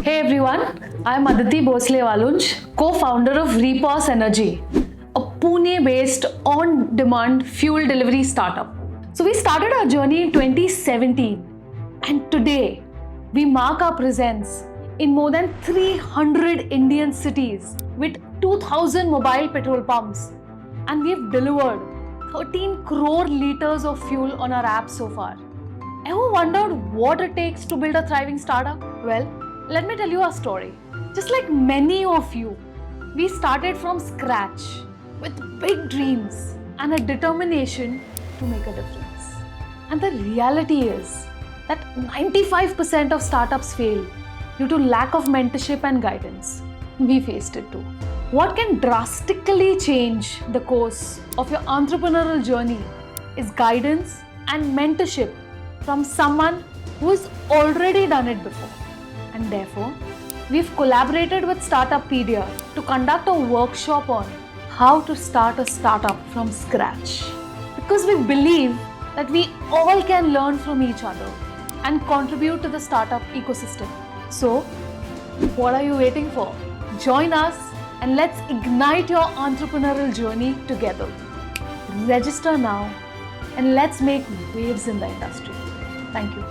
Hey everyone, I'm Aditi Bhosale Walunj, co-founder of Repos Energy, a Pune-based on-demand fuel delivery startup. So we started our journey in 2017 and today we mark our presence in more than 300 Indian cities with 2,000 mobile petrol pumps, and we've delivered 13 crore liters of fuel on our app so far. Ever wondered what it takes to build a thriving startup? Well, let me tell you our story. Just like many of you, we started from scratch with big dreams and a determination to make a difference. And the reality is that 95% of startups fail due to lack of mentorship and guidance. We faced it too. What can drastically change the course of your entrepreneurial journey is guidance and mentorship from someone who has already done it before. And therefore, we've collaborated with startup Pedia to conduct a workshop on how to start a startup from scratch. Because we believe that we all can learn from each other and contribute to the startup ecosystem. So, what are you waiting for? Join us and let's ignite your entrepreneurial journey together. Register now and let's make waves in the industry. Thank you.